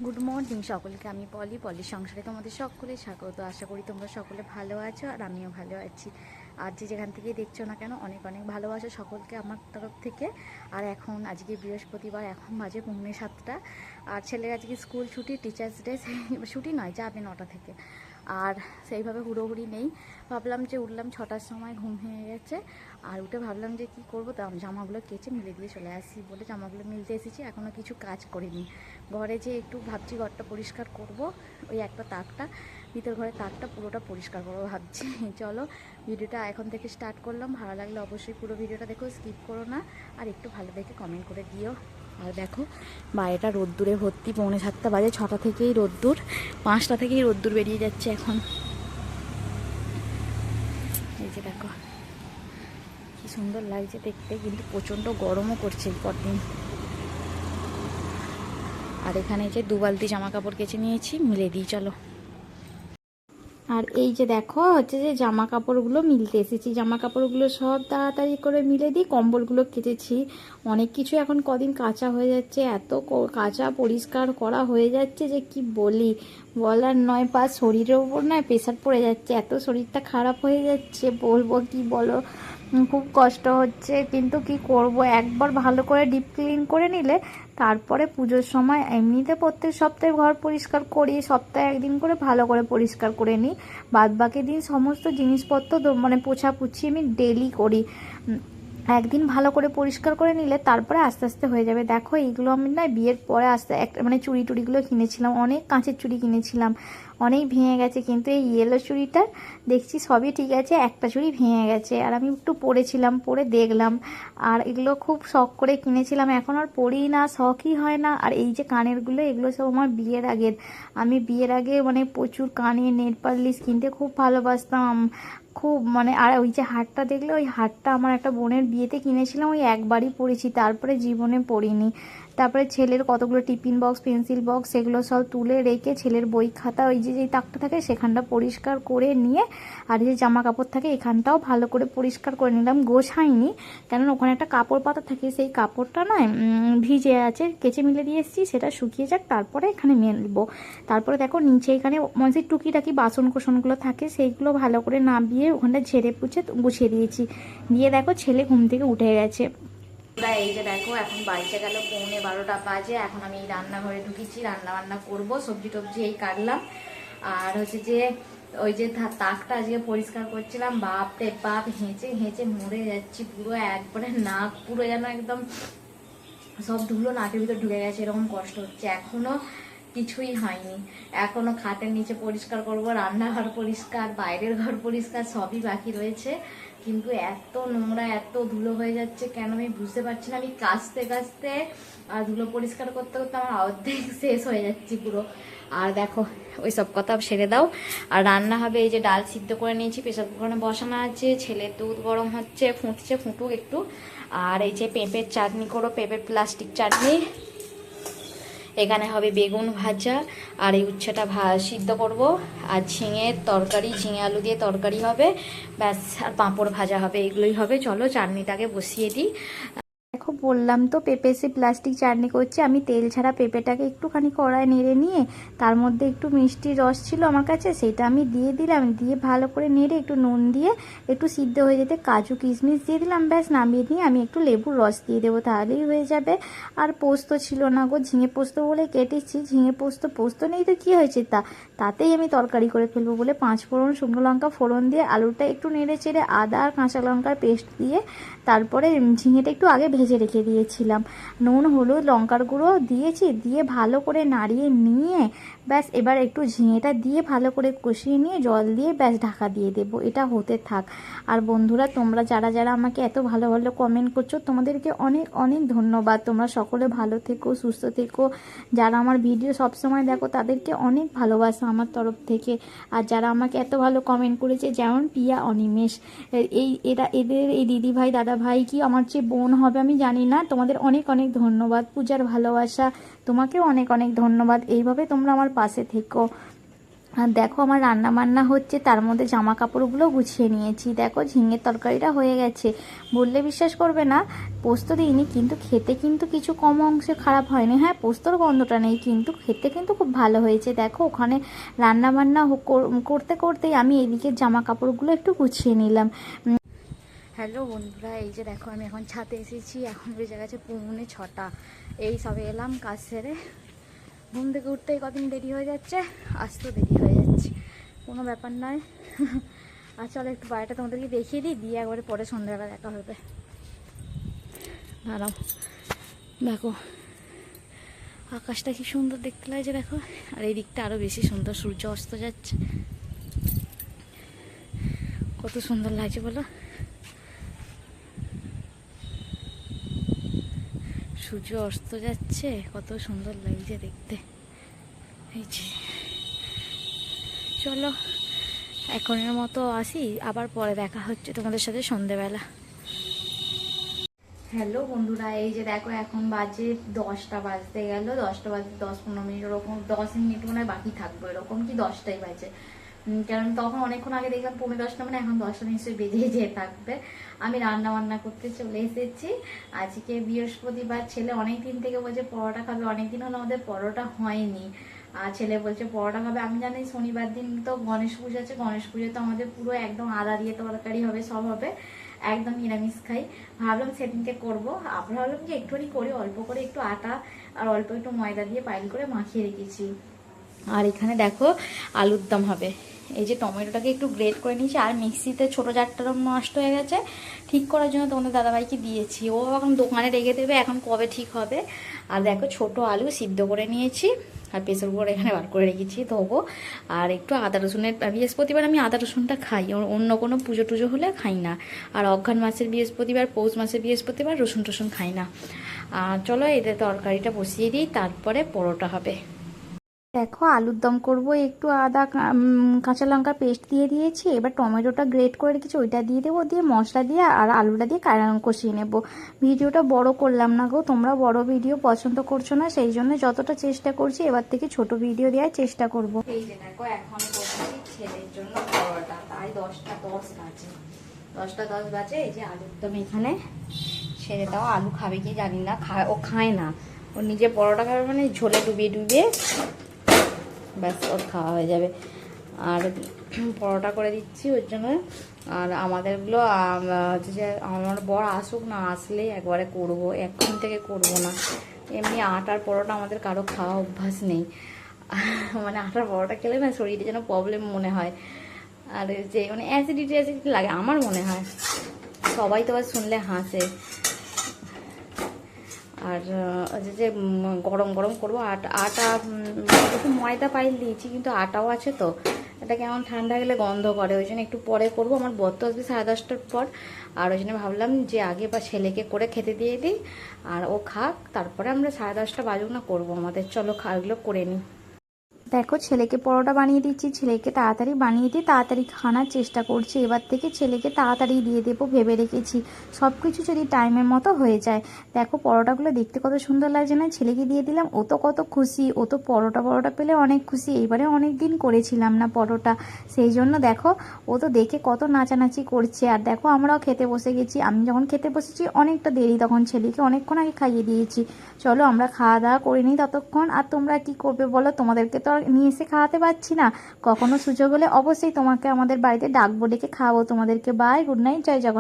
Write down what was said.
Good morning সকলকে। আমি পলি সংসারে তোমাদের সকলে স্বাগত। আশা করি তোমরা সকলে ভালো আছো আর আমিও ভালো আছি। আর যে যেখান থেকে দেখছো না কেন অনেক অনেক ভালোবাসা সকলকে আমার তরফ থেকে। আর এখন আজকে বৃহস্পতিবার, এখন বাজে 6:45। আর ছেলের আজকে স্কুল ছুটি, টিচার্স ডে। ছুটি নয়, যাবে 9টা থেকে। আর সেইভাবে হুড়োহুড়ি নেই। ভাবলাম যে উঠলাম 6টার সময়, ঘুম ভেঙে গেছে। আর উঠে ভাবলাম যে কি করবো, তা জামাগুলো কেচে মিলে দিয়ে চলে আসি বলে জামাগুলো মিলতে এসেছি। এখনও কিছু কাজ করিনি। ঘরে যে একটু ভাবছি ঘরটা পরিষ্কার করব, ওই একটা তাকটা, ভিতর ঘরের তাকটা পুরোটা পরিষ্কার করবো ভাবছি। চলো ভিডিওটা এখন থেকে স্টার্ট করলাম। ভালো লাগলে অবশ্যই পুরো ভিডিওটা দেখো, স্কিপ করো না। আর একটু ভালো দেখে কমেন্ট করে দিও। আর দেখো বাইরেটা রোদ্দুরে ভর্তি, 6:45 বাজে। 6টা থেকেই রোদ্দুর, 5টা থেকেই রোদ্দুর বেরিয়ে যাচ্ছে এখন। এই যে দেখো কি সুন্দর লাগছে দেখতে, কিন্তু প্রচণ্ড গরমও করছে এই কদিন। আর এখানে যে 2 বালতি জামা কাপড় কেচে নিয়েছি, মিলে দিই চলো। আর এই যে দেখো হচ্ছে যে জামা কাপড়গুলো মিলতে এসেছি। জামা কাপড়গুলো সব তাড়াতাড়ি করে মিলে দিই। কম্বলগুলো কেচেছি, অনেক কিছু এখন কদিন কাঁচা হয়ে যাচ্ছে, এত কাঁচা পরিষ্কার করা হয়ে যাচ্ছে যে কি বলি, বলার নয়। বা শরীরের উপর নয় প্রেশার পড়ে যাচ্ছে, এত শরীরটা খারাপ হয়ে যাচ্ছে, বলবো কি বলো। খুব কষ্ট হচ্ছে, কিন্তু কি করব, একবার ভালো করে ডিপ ক্লিন করে নিলে তারপরে পুজোর সময়, এমনিতে প্রত্যেক সপ্তাহে ঘর পরিষ্কার করি, সপ্তাহে একদিন করে ভালো করে পরিষ্কার করে নিই। বাদ বাকি দিন সমস্ত জিনিসপত্র মানে পোছাপুছি আমি ডেলি করি। একদিন ভালো করে পরিষ্কার করে নিলে তারপরে আস্তে আস্তে হয়ে যাবে। দেখো এইগুলো আমি না বিয়ের পরে একটা মানে চুড়ি টুড়িগুলো কিনেছিলাম, অনেক কাঁচের চুড়ি কিনেছিলাম, অনেক ভেঙে গেছে। কিন্তু এই ইয়েলো চুড়িটা দেখছি সবই ঠিক আছে, একটা চুড়ি ভেঙে গেছে। আর আমি একটু পরেছিলাম, পরে দেখলাম। আর এগুলো খুব শখ করে কিনেছিলাম, এখন আর পরেই না, শখই হয় না। আর এই যে কানেরগুলো, এগুলো সব আমার বিয়ের আগের। আমি বিয়ের আগে মানে প্রচুর কানে নেল পালিশ কিনতে খুব ভালোবাসতাম, খুব মানে। আর ওই যে হারটা দেখলে, ওই হারটা আমার একটা বোনের বিয়েতে কিনেছিলাম, ওই একবারই পরেছি, তারপরে জীবনে পরিনি। তারপরে ছেলের কতগুলো টিফিন বক্স, পেন্সিল বক্স, সেগুলো সব তুলে রেখে, ছেলের বই খাতা, ওই যে যেই তাকটা থাকে সেখানটা পরিষ্কার করে নিয়ে, আর যে জামা কাপড় থাকে এখানটাও ভালো করে পরিষ্কার করে নিলাম। গোছাইনি, কেন ওখানে একটা কাপড় পাতা থাকে, সেই কাপড়টা নয় ভিজে আছে, কেচে মিলে দিয়ে এসেছি, সেটা শুকিয়ে যাক তারপরে এখানে মেলবো। তারপরে দেখো নিচে এখানে মানে টুকিটাকি বাসন কোসনগুলো থাকে, সেইগুলো ভালো করে নামিয়ে ওখানটা ঝেড়ে পুছে গুছিয়ে দিয়েছি। দিয়ে দেখো ছেলে ঘুম থেকে উঠে গেছে। এই যে দেখো এখন বাড়িতে গেল 11:15 বাজে। এখন আমি এই রান্নাঘরে ঢুকেছি, রান্না বান্না করবো, সবজি টবজি এই কাটলাম। আর হচ্ছে যে ওই যে তাকটা আজকে পরিষ্কার করছিলাম, বাপরে বাপ, হেঁচে হেঁচে মরে যাচ্ছি পুরো, একবারে নাক পুরো যেন একদম সব ধুলো নাকের ভিতর ঢুকে গেছে, এরকম কষ্ট হচ্ছে। এখনো কিছুই হয়নি, এখনো খাটের নিচে পরিষ্কার করব, রান্নাঘর পরিষ্কার, বাইরের ঘর পরিষ্কার, সবই বাকি রয়েছে। কিন্তু এত নোংরা, এত ধুলো হয়ে যাচ্ছে কেন আমি বুঝতে পারছি না। আমি কাচতে কাচতে আর ধুলো পরিষ্কার করতে করতে আমার অর্ধেক শেষ হয়ে যাচ্ছি পুরো। আর দেখো ওই সব কথা সেরে দাও। আর রান্না হবে, এই যে ডাল সিদ্ধ করে নিয়েছি, প্রেসার কুকারে বসানো আছে, ছেলের দুধ গরম হচ্ছে, ফুটছে, ফুটুক একটু। আর এই যে পেঁপের চাটনি করো, পেঁপের প্লাস্টিক চাটনি। এখানে হবে বেগুন ভাজা, আর এই উচ্ছেটা সিদ্ধ করব। আর ঝিঙের তরকারি, ঝিঙে আলু দিয়ে তরকারি হবে, ব্যাস। আর পাঁপড় ভাজা হবে, এগুলোই হবে। চলো চাটনিটাকে বসিয়ে দিই। দেখো বললাম তো পেঁপে সে প্লাস্টিক চাটনি করছি। আমি তেল ছাড়া পেঁপেটাকে একটুখানি কড়ায় নেড়ে নিয়ে, তার মধ্যে একটু মিষ্টির রস ছিল আমার কাছে, সেটা আমি দিয়ে দিলাম, দিয়ে ভালো করে নেড়ে একটু নুন দিয়ে একটু সিদ্ধ হয়ে যেতে কাজু কিশমিশ দিয়ে দিলাম, ব্যাস। নামিয়ে নিয়ে আমি একটু লেবুর রস দিয়ে দেবো, তাহলেই হয়ে যাবে। আর পোস্ত ছিল না গো, ঝিঙে পোস্ত বলে কেটেছি, ঝিঙে পোস্ত নেই তো কী হয়েছে, তাতেই আমি তরকারি করে ফেলবো বলে 5 ফোড়ন, শুকনো লঙ্কা ফোড়ন দিয়ে আলুটা একটু নেড়ে চেড়ে আদা আর কাঁচা লঙ্কার পেস্ট দিয়ে, তারপরে ঝিঙেটা একটু আগে ভেজে রেখে দিয়েছিলাম, নুন হলুদ লঙ্কার গুঁড়ো দিয়েছি, দিয়ে ভালো করে নাড়িয়ে নিয়ে ব্যাস। এবার একটু ঝিঙেটা দিয়ে ভালো করে কষিয়ে নিয়ে জল দিয়ে ব্যাস ঢাকা দিয়ে দেবো, এটা হতে থাক। আর বন্ধুরা তোমরা যারা যারা আমাকে এত ভালো ভালো কমেন্ট করছো, তোমাদেরকে অনেক অনেক ধন্যবাদ। তোমরা সকলে ভালো থেকো, সুস্থ থেকো। যারা আমার ভিডিও সবসময় দেখো তাদেরকে অনেক ভালোবাসা আমার তরফ থেকে। আর যারা আমাকে এত ভালো কমেন্ট করেছে, যেমন পিয়া অনিমেষ, এদের এই দিদি ভাই দাদা ভাই কি আমার চেয়ে বোন হবে আমি জানি না, তোমাদের অনেক অনেক ধন্যবাদ। পূজার ভালোবাসা, তোমাকেও অনেক অনেক ধন্যবাদ। এইভাবে তোমরা আমার পাশে থেকো। আর দেখো আমার রান্না বান্না হচ্ছে, তার মধ্যে জামা কাপড়গুলো গুছিয়ে নিয়েছি। দেখো ঝিঙের তরকারিটা হয়ে গেছে, বললে বিশ্বাস করবে না, পোস্ত দিইনি, কিন্তু খেতে কিন্তু কিছু কম অংশে খারাপ হয়নি। হ্যাঁ, পোস্তর গন্ধটা নেই, কিন্তু খেতে কিন্তু খুব ভালো হয়েছে। দেখো ওখানে রান্না বান্না করতে করতেই আমি এদিকে জামা কাপড়গুলো একটু গুছিয়ে নিলাম। হ্যালো বন্ধুরা, এই যে দেখো আমি এখন ছাদে এসেছি, এখন বেজে গেছে 6:45। এই সবে এলাম কাজ সেরে। ঘুম থেকে উঠতেই কদিন দেরি হয়ে যাচ্ছে, আসতেও দেরি হয়ে যাচ্ছে, কোনো ব্যাপার নয়। আর চলো একটু বাড়িটা তোমাদেরকে দেখিয়ে দিই, দিয়ে একবারে পরে সন্ধ্যাবেলা দেখা হবে। দাঁড়াও, দেখো আকাশটা কি সুন্দর দেখতে লাগছে দেখো, আর এই দিকটা আরও বেশি সুন্দর, সূর্য অস্ত যাচ্ছে, কত সুন্দর লাগছে বলো। সূর্য অস্ত যাচ্ছে, কত সুন্দর লাগছে দেখতে। এই যে চলো এখনের মতো আসি, আবার পরে দেখা হচ্ছে তোমাদের সাথে সন্ধেবেলা। হ্যালো বন্ধুরা, এই যে দেখো এখন বাজে 10টা বাজতে গেল, 10টা বাজতে 10-15 মিনিট ওরকম, 10 মিনিট মনে হয় বাকি থাকবো এরকম, কি 10টাই বাজে। কারণ তখন অনেকক্ষণ আগে দেখলাম 10:15, মানে এখন 10টা নিশ্চয়ই বেজে যেয়ে থাকবে। আমি রান্না বান্না করতে চলে এসেছি। আজকে বৃহস্পতিবার, ছেলে অনেক দিন থেকে বলছে পরোটা খাবে, অনেকদিন হলো আমাদের পরোটা হয়নি। আর ছেলে বলছে পরোটা খাবে। আমি জানি শনিবার দিন তো গণেশ পুজো আছে, গণেশ পুজো তো আমাদের পুরো একদম আদা দিয়ে তরকারি হবে, সব হবে, একদম নিরামিষ খাই। ভাবলাম সেদিনকে করবো, আমরা ভাবলাম যে একটুখানি করি, অল্প করে একটু আটা আর অল্প একটু ময়দা দিয়ে পাইল করে মাখিয়ে রেখেছি। আর এখানে দেখো আলুর দম হবে। এই যে টমেটোটাকে একটু গ্রেট করে নিয়েছি, আর মিক্সিতে ছোটো জারটা নষ্ট হয়ে গেছে, ঠিক করার জন্য তোমাদের দাদাভাইকে দিয়েছি, ও এখন দোকানে রেখে দেবে, এখন কবে ঠিক হবে। আর দেখো ছোট আলু সিদ্ধ করে নিয়েছি, আর প্রেসার কুকার এখানে বার করে রেখেছি, ধোবো। আর একটু আদা রসুনের, বৃহস্পতিবার আমি আদা রসুনটা খাই, অন্য কোনো পুজো টুজো হলে খাই না। আর অঘ্রাণ মাসের বৃহস্পতিবার, পৌষ মাসের বৃহস্পতিবার রসুন টসুন খাই না। আর চলো এতে তরকারিটা বসিয়ে দিই, তারপরে পরোটা হবে। দেখো আলুর দম করব, একটু আদা কাঁচা লঙ্কার পেস্ট দিয়ে দিয়েছি, এবার টমেটোটা গ্রেট করে রেখেছি ওইটা দিয়ে দেবো, দিয়ে মশলা দিয়ে আর আলুটা দিয়ে কষিয়ে নেব। ভিডিওটা বড় করলাম না গো, তোমরা বড় ভিডিও পছন্দ করছো না, সেই জন্য যতটা চেষ্টা করছি এবার থেকে ছোট ভিডিও দেওয়ার চেষ্টা করব। এই যে দেখো এখন করছি ছেলের জন্য পরোটা, তাই 10টা 10 বাজে, 10টা 10 বাজে। এই যে আলুর দম এখানে, ছেলেটাও আলু খাবে কি জানি না, ও খায় না, ও নিজে পরোটা খাবে, মানে ঝোলে ডুবিয়ে ডুবিয়ে ব্যাস ওর খাওয়া হয়ে যাবে। আর পরোটা করে দিচ্ছি ওর জন্য। আর আমাদেরগুলো হচ্ছে যে আমার বর আসুক না, আসলেই একবারে করব, এখন থেকে করব না। এমনি আটার পরোটা আমাদের কারো খাওয়া অভ্যাস নেই, মানে আটার পরোটা খেলে না শরীরে যেন প্রবলেম মনে হয়, আর যে মানে অ্যাসিডিটি লাগে আমার মনে হয়। সবাই তো আবার শুনলে হাসে। আর যে গরম গরম করবো, আটা একটু ময়দা পাইল দিয়েছি, কিন্তু আটাও আছে তো, এটা কেমন ঠান্ডা গেলে গন্ধ করে, ওই জন্য একটু পরে করবো। আমার বর তো আসবে 10:30টার পর, আর ওই জন্য ভাবলাম যে আগে বা ছেলেকে করে খেতে দিয়ে দিই, আর ও খাক, তারপরে আমরা 10:30 বাজুক না করবো আমাদের। চলো খাওয়াগুলো করে নিই। দেখো ছেলেকে পরোটা বানিয়ে দিচ্ছি, ছেলেকে তাড়াতাড়ি বানিয়ে দিয়ে তাড়াতাড়ি খাওয়ার চেষ্টা করছি। এবার থেকে ছেলেকে তাড়াতাড়ি দিয়ে দেবো ভেবে রেখেছি, সব কিছু যদি টাইমের মতো হয়ে যায়। দেখো পরোটাগুলো দেখতে কত সুন্দর লাগছে না, ছেলেকে দিয়ে দিলাম, ও তো কত খুশি, ও তো পরোটা পেলে অনেক খুশি। এইবারে অনেক দিন করেছিলাম না পরোটা, সেই জন্য দেখো ও তো দেখে কত নাচানাচি করছে। আর দেখো আমরাও খেতে বসে গেছি, আমি যখন খেতে বসেছি অনেকটা দেরি, তখন ছেলেকে অনেকক্ষণ আগে খাইয়ে দিয়েছি। চলো আমরা খাওয়া দাওয়া করে নিই ততক্ষণ। আর তোমরা কি করবে বলো, তোমাদেরকে তো আর নিয়ে এসে খাওয়াতে পারছি না, কখনো সুযোগ হলে অবশ্যই তোমাকে আমাদের বাড়িতে ডাকবো, ডেকে খাওয়াবো তোমাদেরকে। বাই, গুড নাইট, জয় জগন্নাথ।